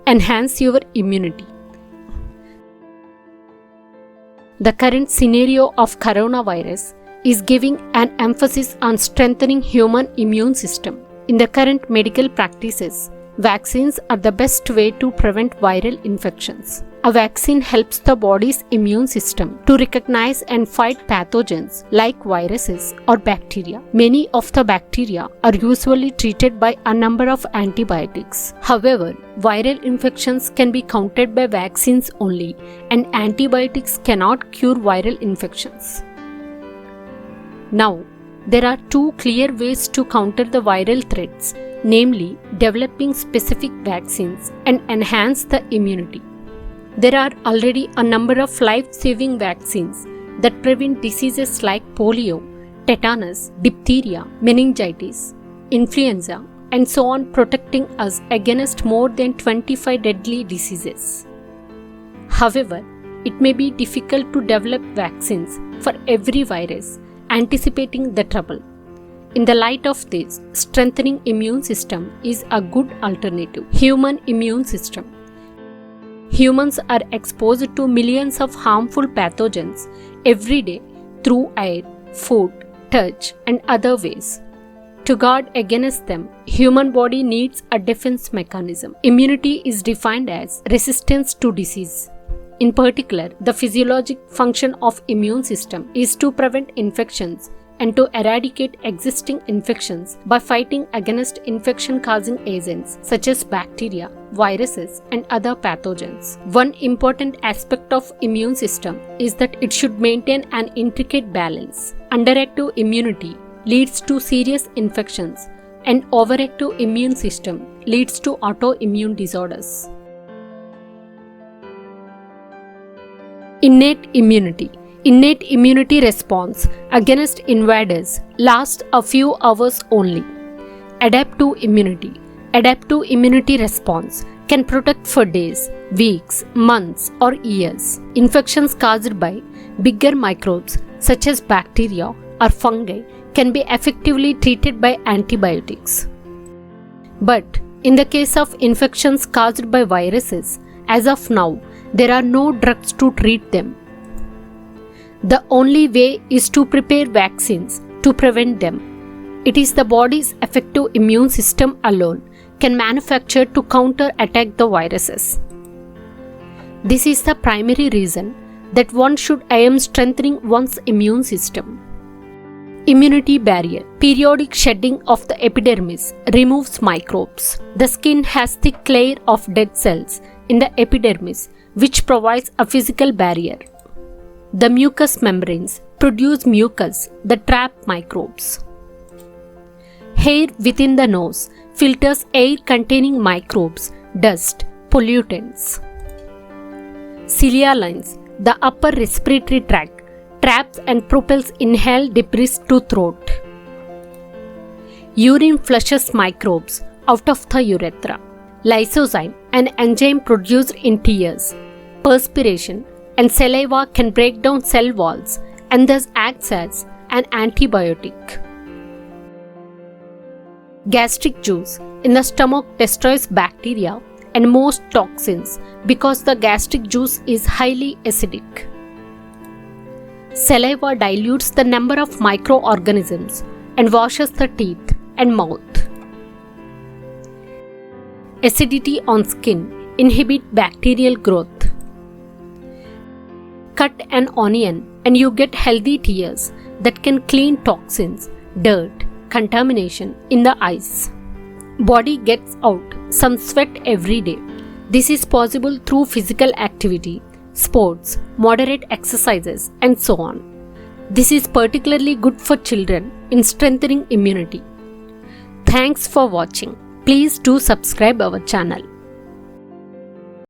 enhance your immunity. The current scenario of coronavirus is giving an emphasis on strengthening human immune system. In the current medical practices, vaccines are the best way to prevent viral infections. A vaccine helps the body's immune system to recognize and fight pathogens like viruses or bacteria. Many of the bacteria are usually treated by a number of antibiotics. However, viral infections can be countered by vaccines only, and antibiotics cannot cure viral infections. Now, there are two clear ways to counter the viral threats, namely developing specific vaccines and enhance the immunity. There are already a number of life-saving vaccines that prevent diseases like polio, tetanus, diphtheria, meningitis, influenza, and so on, protecting us against more than 25 deadly diseases. However, it may be difficult to develop vaccines for every virus, anticipating the trouble. In the light of this, strengthening immune system is a good alternative. Human immune system. Humans are exposed to millions of harmful pathogens every day through air, food, touch, and other ways. To guard against them, human body needs a defense mechanism. Immunity is defined as resistance to disease. In particular, the physiologic function of immune system is to prevent infections and to eradicate existing infections by fighting against infection-causing agents such as bacteria, viruses, and other pathogens. One important aspect of immune system is that it should maintain an intricate balance. Underactive immunity leads to serious infections, and overactive immune system leads to autoimmune disorders. Innate immunity. Innate immunity response against invaders lasts a few hours only. Adaptive immunity. Adaptive immunity response can protect for days, weeks, months, or years. Infections caused by bigger microbes such as bacteria or fungi can be effectively treated by antibiotics. But in the case of infections caused by viruses, as of now, there are no drugs to treat them. The only way is to prepare vaccines to prevent them. It is the body's effective immune system alone can manufacture to counter-attack the viruses. This is the primary reason that one should aim strengthening one's immune system. Immunity barrier. Periodic shedding of the epidermis removes microbes. The skin has thick layer of dead cells in the epidermis, which provides a physical barrier. The mucous membranes produce mucus that trap microbes. Hair within the nose filters air containing microbes, dust, pollutants. Cilia lines, the upper respiratory tract, traps and propels inhaled debris to throat. Urine flushes microbes out of the urethra. Lysozyme, an enzyme produced in tears, perspiration, and saliva can break down cell walls and thus acts as an antibiotic. Gastric juice in the stomach destroys bacteria and most toxins because the gastric juice is highly acidic. Saliva dilutes the number of microorganisms and washes the teeth and mouth. Acidity on skin inhibits bacterial growth. Cut an onion and you get healthy tears that can clean toxins, dirt, contamination in the eyes. Body gets out some sweat every day. This is possible through physical activity, sports, moderate exercises, and so on. This is particularly good for children in strengthening immunity. Thanks for watching. Please do subscribe our channel.